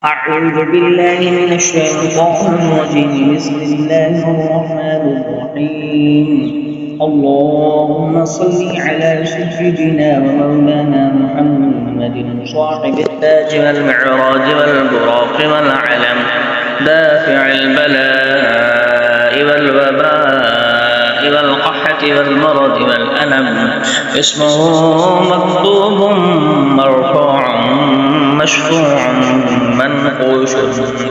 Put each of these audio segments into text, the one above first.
أعوذ بالله من الشيطان الرجيم بسم الله الرحمن الرحيم اللهم صل على سيدنا ومولانا محمد صاحب التاج والمعراج والبراق والعلم دافع البلاء والوباء والقحة والمرض والألم اسمه مكتوب مرفوع مشفوع منقوش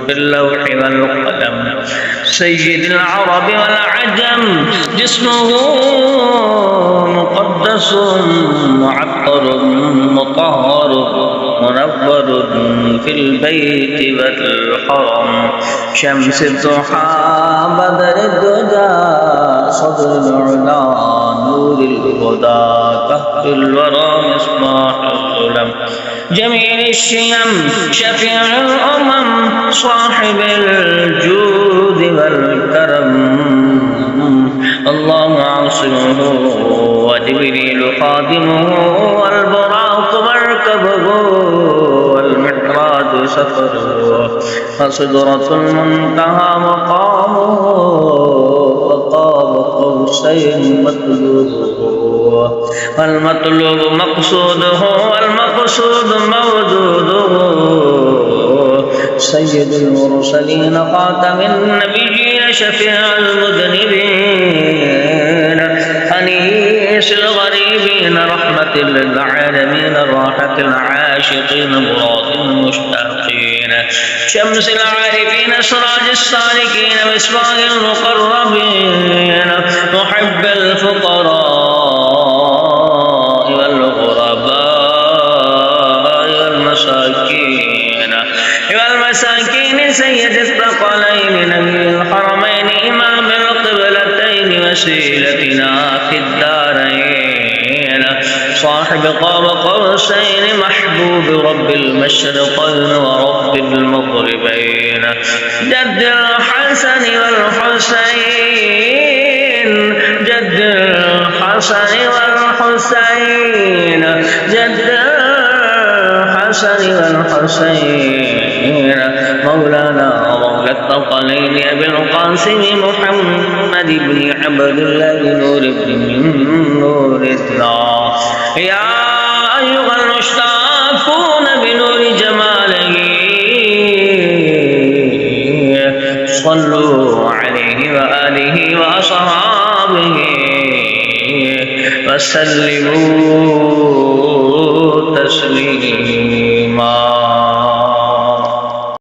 في اللوح والقلم سيد العرب والعجم جسمه مقدس معطر مطهر منور في البيت والحرم شمس الضحى بدر الدجى صدر العلا نور الهدى كهف الورى مصباح الظلم جميل الشيم شفيع الأمم صاحب الجود والكرم الله عاصمه وجبريل خادمه والبراق مركبه والمحراد سفره فصدرة المنتهى مقامه وقاب قوسين مطلوبه والمطلوب مقصوده والمقصود موجوده سيد المرسلين خاتم النبيين شفيع المذنبين أنيس الغريبين رحمة للعالمين راحة العاشقين مراد المشتاقين شمس العارفين سراج السالكين مصباح المقربين محب الفقراء والغرباء والمساكين سيد الثقلين نبي الحرمين إمام القبلتين وسيلتنا في الدارين صاحب قاب قوسين محبوب رب المشرقين ورب المغربين جد الحسن والحسين جد الحسن والحسين جد الحسن والحسين مولانا مولى الثقلين أبي القاسم محمد بن عبد الله نور بن نور الله يا أيها المشتاقون بنور جماله صلوا عليه وآله وأصحابه وسلموا تسليما